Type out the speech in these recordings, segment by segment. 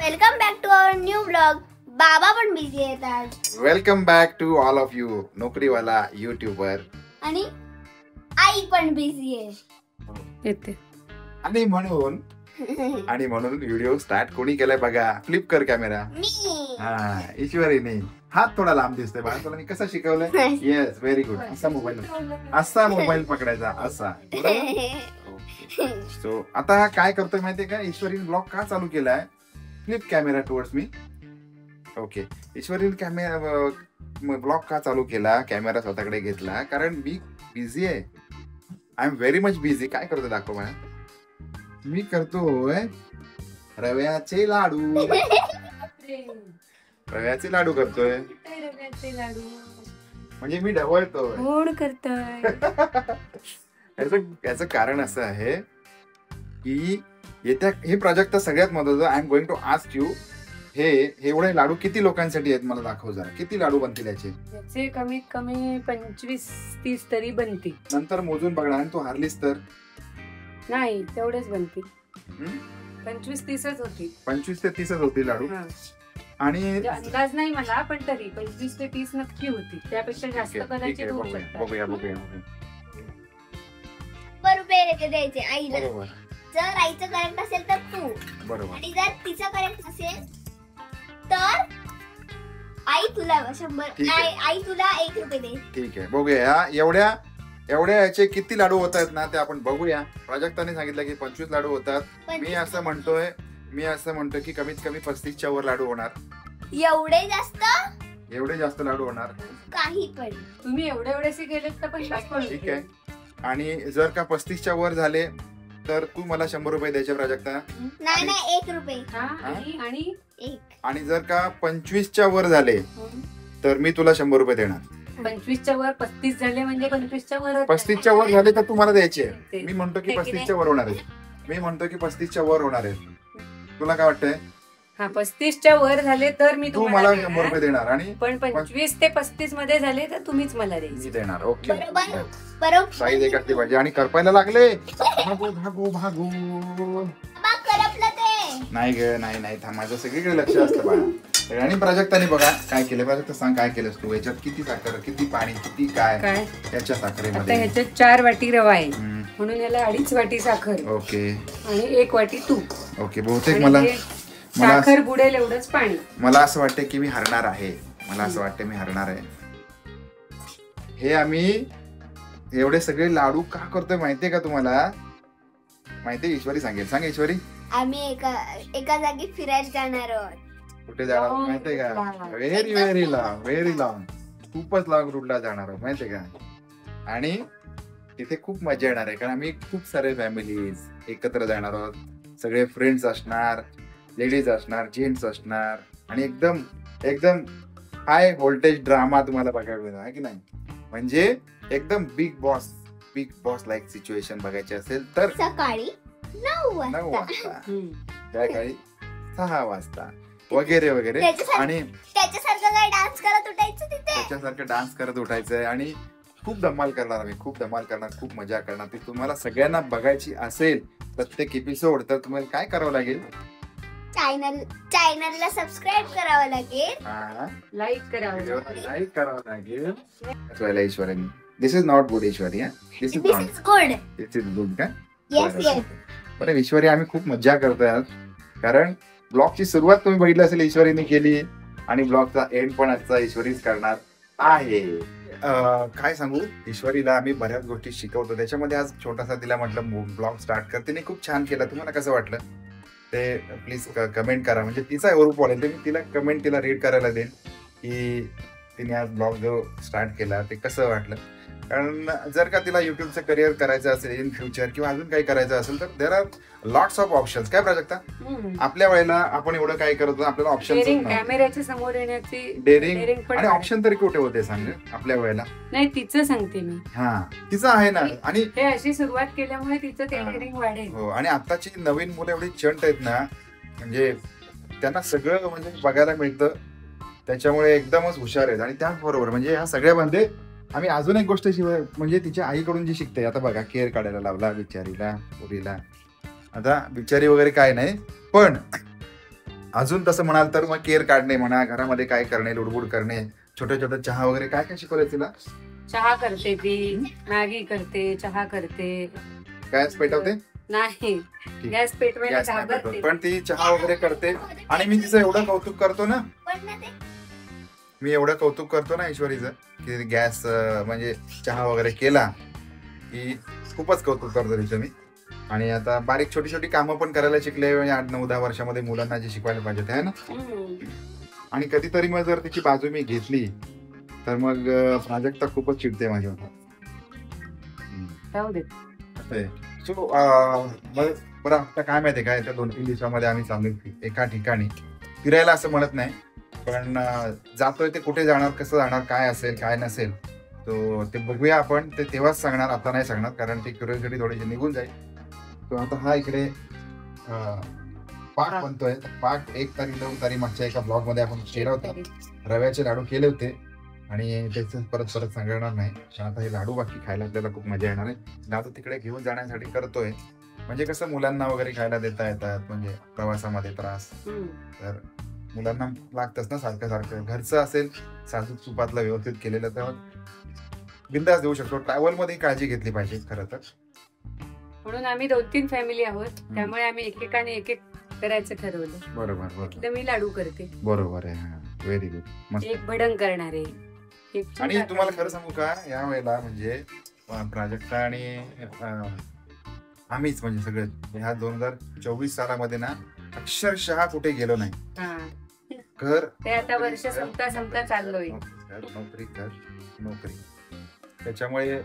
Welcome back to our new blog. बाबा पण busy आहेत आज. Welcome back to all of you नोकरीवाला युट्यूबर. आणि आई पण बिझी आहे येते. आणि म्हणून व्हिडिओ स्टार्ट कोणी केलाय बघा. फ्लिप कर कॅमेरा. मी. हा ईश्वरीने. हात थोडा लांब दिसतोय बाळा. तुला मी कसं शिकवलंय? Yes very good. असा मोबाईल पकडायचा असा. सो आता काय करतोय माहितीये का? ईश्वरीने ब्लॉग का चालू केलाय? Flip camera towards me. Okay. ईश्वरीने कॅमेरा ब्लॉग का चालू केला? कॅमेरा स्वतःकडे घेतला कारण मी बिझी आहे. I am very much busy. काय करतो दाखव मला. मी करतोय रव्याचे लाडू. रव्याचे लाडू करतोय. म्हणजे मी ढवळतोय. कोण करतोय? याचं कारण असं आहे की हे प्रोजेक्ट तर सगळ्यात महत्वाचं. I am going to ask you, हे एवढे लाडू किती लोकांसाठी आहेत मला दाखव जरा. किती लाडू बनतील याचे? कमीत कमी 25-30 तरी बनतील. नंतर मोजून बघणार. आणि तू हारलीस तर नाही, तेवढेच बनतील. 25-30च होतील. 25 ते 30 होतील लाडू. आणि अंदाज नाही मला, पण तरी 25 ते 30 नक्की होतील. त्यापेक्षा जास्त कदाचित होऊ शकतात. बघूया. रुपये द्यायचे आईला. बरोबर. जर आईचं करेक्ट असेल तर तू. बरोबर. आणि जर तिचं करेक्ट असेल तर आई तुला 100. आई तुला 1 रुपये दे. ठीक आहे. बघूया एवढ्या याचे किती लाडू होत आहेत ना ते आपण बघूया. प्राजक्ताने सांगितलं की 25 लाडू होतात. मी असं म्हणतोय की कमीत कमी 35च्या वर लाडू होणार. एवढे जास्त लाडू होणार. काही पण तुम्ही एवढेसे केलेत तर 50. ठीक आहे. आणि जर का 35च्या वर झाले तर तू मला 100 रुपये द्यायचे प्राजक्ता. नाही 1 रुपये. आणि जर का 25च्या वर झाले तर मी तुला 100 रुपये देणार. 25च्या वर 35 झाले म्हणजे 25च्या वर. 35च्या वर झाले तर तू मला द्यायचे. मी म्हणतो की 35च्या वर होणार आहे. तुला काय वाटतंय? 35च्या वर झाले तर मी तू मला 100 रुपये देणार. आणि पण 25 ते 35 मध्ये झाले तर तुम्हीच मला द्यायचे. देणार. ओके. बरोबर. साईज एक असली पाहिजे. आणि करपायला लागले. भागू. नाही ग, नाही थांब. माझं सगळीकडे लक्ष असतं बाळा. आणि प्राजक्ताने बघा काय केलं. प्राजक्ता सांग काय केलंस तू? याच्यात किती साखर, किती पाणी, किती काय याच्या साखरेमध्ये? ह्याच्यात 4 वाटी रवा आहे म्हणून याला 2.5 वाटी साखर. ओके. आणि 1 वाटी तूप. ओके. बहुतेक मला साखर बुडेल एवढंच पाणी. मला असं वाटतं की मी हरणार आहे. हे आम्ही एवढे सगळे लाडू का करतोय माहितीये का तुम्हाला? माहितीये? ईश्वरी सांगेल. सांग ईश्वरी. आम्ही एका जागी फिरायला जाणार आहोत. कुठे जाणार माहितीये का? Very long. खूपच लॉंग रूटला जाणार आहोत माहितीये का? आणि तिथे खूप मजा येणार आहे कारण आम्ही खूप सारे फॅमिलीज एकत्र जाणार आहोत. सगळे फ्रेंड्स असणार, लेडीज असणार, जेंट्स असणार. आणि एकदम हाय व्होल्टेज ड्रामा तुम्हाला बघायला मिळणार आहे की नाही? म्हणजे एकदम बिग बॉस लाईक सिच्युएशन बघायची असेल तर सकाळी 9 वाजता, संध्याकाळी 6 वाजता वगैरे. आणि त्याच्यासारखं डान्स करत उठायचंय. आणि खूप धमाल करणार, खूप मजा करणार. ती तुम्हाला सगळ्यांना बघायची असेल प्रत्येक एपिसोड तर तुम्हाला काय करावं लागेल? चॅनलला सबस्क्राईब करावं लागेल. लाईक करावं लागेल. Ishwari this is not good. Ishwari this is good का? बरं ईश्वरी आम्ही खूप मजा करतोय आज कारण ब्लॉगची सुरुवात तुम्ही बघितली असेल ईश्वरीने केली आणि ब्लॉगचा एंड पण आजचा ईश्वरीच करणार आहे. काय सांगू, ईश्वरीला आम्ही बऱ्याच गोष्टी शिकवतो. त्याच्यामध्ये आज छोटासा तिला म्हटलं ब्लॉग स्टार्ट कर. तिने खूप छान केला. तुम्हाला कसं वाटलं ते प्लीज कमेंट करा. म्हणजे तिचा ओव्हरऑल बोलेल ते मी तिला कमेंट तिला रीड करायला देईन की तिने आज ब्लॉग जो स्टार्ट केला ते कसं वाटलं. कारण जर का तिला युट्यूबचं करिअर करायचं असेल इन फ्युचर किंवा अजून काही करायचं असेल तर there are lots of options. काय प्राजक्ता? आपल्या वेळेला आपण एवढं काय करत होतो, आपल्याला ऑप्शन कॅमेऱ्याच्या समोर येण्याची डेअरिंग आणि ऑप्शन तरी कुठे होते सांग आपल्या वेळेला? नाही तिचं सांगते मी. तिचं आहे ना. आणि हे अशी सुरुवात केल्यामुळे तिचं डेअरिंग वाढेल. हो. आणि आताची नवीन मुलं एवढी चंट आहेत ना, म्हणजे त्यांना सगळं म्हणजे बघायला मिळतं. त्याच्यामुळे एकदमच हुशार आहेत. आणि त्याचबरोबर म्हणजे ह्या सगळ्यामध्ये आम्ही अजून एक गोष्ट म्हणजे तिच्या आईकडून जी शिकते. आता बघा केअर काढायला लावला बिचारीला, पुरीला. आता बिचारी वगैरे काय नाही पण अजून तसं म्हणाल तर मग केअर काढणे म्हणा, घरामध्ये काय करणे, लुडबुड करणे, छोटे छोटे चहा वगैरे काय काय शिकवलंय तिला? चहा करते ती, मॅगी करते, चहा करते. गॅस पेटवते? नाही, गॅस पेटवायला गॅस नाही घाबरते. पेटवत, पण ती चहा वगैरे करते. आणि मी तिचं एवढं कौतुक करतो ना, मी एवढं कौतुक करतो ना ईश्वरीचं, की गॅस म्हणजे चहा वगैरे केला की खूपच कौतुक करतो तिचं मी. आणि आता बारीक छोटी छोटी कामं पण करायला शिकले 8-9-10 वर्षामध्ये मुलांना जे शिकवायला पाहिजे ते आहे ना. आणि कधीतरी मग जर तिची बाजू मी घेतली तर मग प्राजक्ता खूपच चिडते माझ्यावर. सो मग बरं आता काय माहितीये काय, त्या 2-3 दिवसामध्ये आम्ही चालू एका ठिकाणी फिरायला, असं म्हणत नाही पण जातोय ते कुठे जाणार, कसं जाणार, काय असेल काय नसेल तो ते बघूया आपण, ते तेव्हाच सांगणार, आता नाही सांगणार कारण ती क्युरिओसिटी थोडीशी निघून जाईल. तो आता हा इकडे पाक बनतोय. पाक 1 तारीख 2 तारीख मागच्या एका ब्लॉग मध्ये आपण केला होता. रव्याचे लाडू केले होते आणि त्याचं परत सांगणार नाही. आता हे लाडू बाकी खायला आपल्याला खूप मजा येणार आहे. लाडू तिकडे घेऊन जाण्यासाठी करतोय, म्हणजे कसं मुलांना वगैरे खायला देता येतात, म्हणजे प्रवासामध्ये त्रास तर मुलांना लागतच ना सारखं सारखं. घरचं असेल साजूक तुपातलं व्यवस्थित केलेलं तर बिंदास देऊ शकतो. ट्रॅव्हल मध्ये काळजी घेतली पाहिजे खरं तर. म्हणून आम्ही 2-3 फॅमिली आहोत, त्यामुळे आम्ही एकेकाने एक करायचं ठरवलं. बरोबर बरोबर. मी लाडू करते. बरोबर आहे. Very good. मस्त. एक भडंग करणार आहे. आणि तुम्हाला खरं सांगू का, या वेळेला म्हणजे प्राजक्ता आणि आम्हीच म्हणजे सगळे ह्या 2024 सालामध्ये ना अक्षरशः कुठे गेलो नाही. घर ते आता वर्ष संपता चाललोय. नोकरी कर नोकरी. त्याच्यामुळे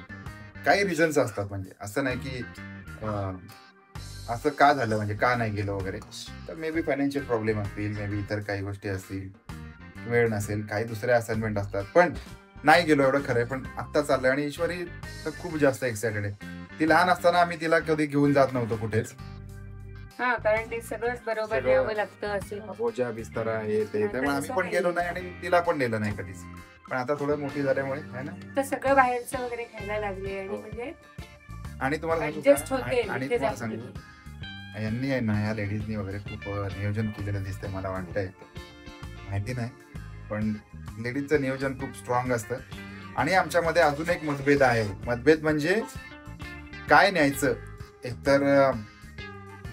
काही रिझन्स असतात, म्हणजे असं नाही की असं का झालं म्हणजे का नाही गेलो वगैरे. तर मे बी फायनान्शियल प्रॉब्लेम असतील, मे बी इतर काही गोष्टी असतील, वेळ नसेल, काही दुसरे असाइनमेंट असतात, पण नाही गेलो एवढं खरंय. पण आत्ता चाललंय आणि ईश्वरी तर खूप जास्त एक्सायटेड आहे. ती लहान असताना आम्ही तिला कधी घेऊन जात नव्हतो कुठेच. कारण ते सगळंच बरोबर द्यावं लागतं असेल, बोजा बिस्तारा हे ते, त्यामुळे आम्ही पण गेलो नाही आणि तिला पण नेलं नाही कधीच. पण आता थोडं मोठी झाल्यामुळे आहे ना, तर सगळं बाहेरचं वगैरे खायला लागले आणि म्हणजे आणि तुम्हाला सांगू यांनी आहे ना, ह्या लेडीजनी वगैरे खूप नियोजन केलेलं दिसतंय मला वाटतंय, माहिती नाही पण लेडीजचं नियोजन खूप स्ट्रॉंग असतं. आणि आमच्यामध्ये अजून एक मतभेद आहे. मतभेद म्हणजे काय न्यायचं, एकतर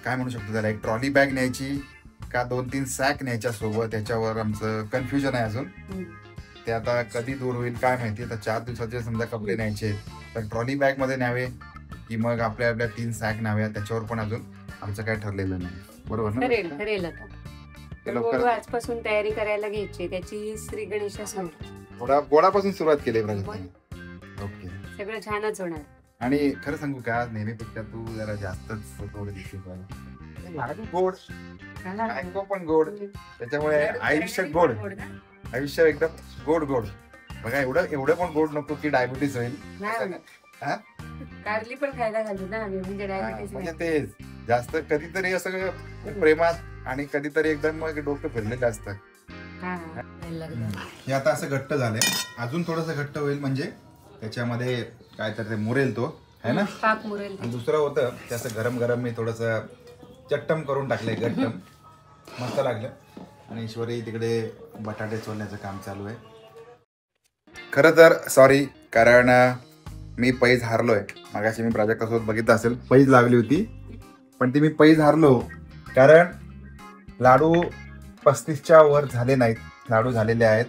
काय म्हणू शकतो त्याला, एक ट्रॉली बॅग न्यायची का 2-3 सॅक न्यायच्या सोबत, त्याच्यावर आमचं कन्फ्युजन आहे अजून. ते आता कधी दूर होईल काय माहिती. आता 4 दिवसाचे समजा कपडे न्यायचे तर ट्रॉली बॅग मध्ये न्यावे की मग आपल्या 3 सॅक न्याव्या, त्याच्यावर पण अजून आमचं काय ठरलेलं नाही. बरोबर ना? ठरेल आता आजपासून तयारी करायला घ्यायची त्याची. श्री गणेश गोडापासून सुरुवात केली. ओके, सगळं छानच होणार. आणि खरं सांगू का, नेहमीपेक्षा तू जरा जास्तच गोड दिसते. लाडू गोड, मँगो पण गोड, त्याच्यामुळे आयुष्य गोड, आयुष्य एकदम गोड गोड. बघा एवढं पण गोड नको की डायबिटीस होईल. कारली पण खायला घालतो ना आम्ही, म्हणजे डायबिटीस म्हणजे तेच जास्त कधीतरी असं प्रेमात आणि कधीतरी एकदम मग डोकं फिरलेलं असतं. हे आता असं घट्ट झालंय, अजून थोडस घट्ट होईल म्हणजे त्याच्यामध्ये काय तर ते मुरेल तो है ना, पाक मुरेल. आणि दुसरं होतं ते असं गरम गरम मी थोडस चट्टम करून टाकलंय, गट्टम मस्त लागलं. आणि ईश्वरी तिकडे बटाटे चोलण्याचं काम चालू आहे. खरं तर सॉरी, कारण मी पैज हारलोय. मागाशी मी प्राजक्तासोबत बघितलं असेल, पैज लागली होती पण ती मी पैज हारलो कारण लाडू 35च्या वर झाले नाहीत. लाडू झालेले आहेत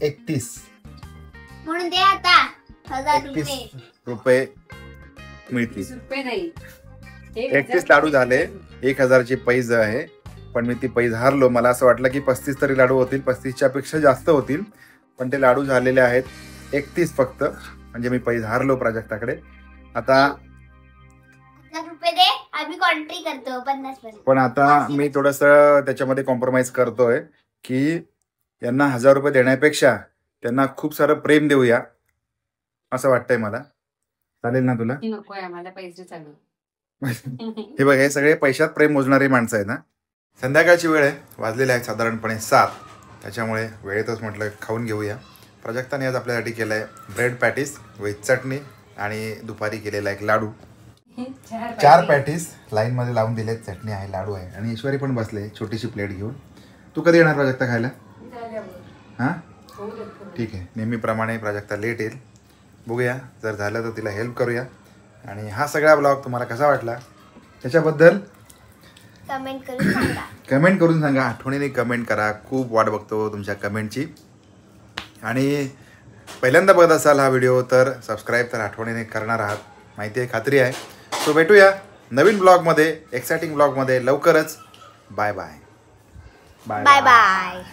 31. म्हणून दे आता 1000 रुपये मिळतील. 31 लाडू झाले, 1000 ची पैज आहे, पण मी ती पैज हारलो. मला असं वाटलं की 35 तरी लाडू होतील, 35च्या पेक्षा जास्त होतील, पण ते लाडू झालेले आहेत 31 फक्त. म्हणजे मी पैज हारलो प्राजक्ताकडे. आता रुपये दे, आम्ही कॉन्ट्री करतो 50%. पण आता मी थोडस त्याच्यामध्ये कॉम्प्रोमाइज करतोय की यांना 1000 रुपये देण्यापेक्षा त्यांना खूप सारं प्रेम देऊया असं वाटतंय मला. चालेल ना तुला? हे बघ, हे सगळे पैशात प्रेम मोजणारी माणसं आहेत ना. संध्याकाळची वेळ आहे, वाजलेले आहेत साधारणपणे 7. त्याच्यामुळे वेळेतच म्हटलं खाऊन घेऊया. प्राजक्ताने आज आपल्यासाठी केलं आहे ब्रेड पॅटीस विथ चटणी आणि दुपारी केलेला एक लाडू. 4 पॅटीस लाईन मध्ये लावून दिलेत. चटणी आहे, लाडू आहे आणि ईश्वरी पण बसले छोटीशी प्लेट घेऊन. तू कधी येणार प्राजक्ता खायला? हां ठीक आहे. नेहमीप्रमाणे प्राजक्ता लेट येईल. बघूया, जर झालं तर तिला हेल्प करूया. आणि हा सगळा ब्लॉग तुम्हाला कसा वाटला त्याच्याबद्दल कमेंट करून सांगा. आठवणीने कमेंट करा. खूप वाट बघतो तुमच्या कमेंटची. आणि पहिल्यांदा बघत असाल हा व्हिडिओ तर सबस्क्राईब तर आठवणीने करणार आहात, माहिती आहे, खात्री आहे. सो भेटूया नवीन ब्लॉगमध्ये, एक्साइटिंग ब्लॉगमध्ये लवकरच. Bye bye. Bye bye.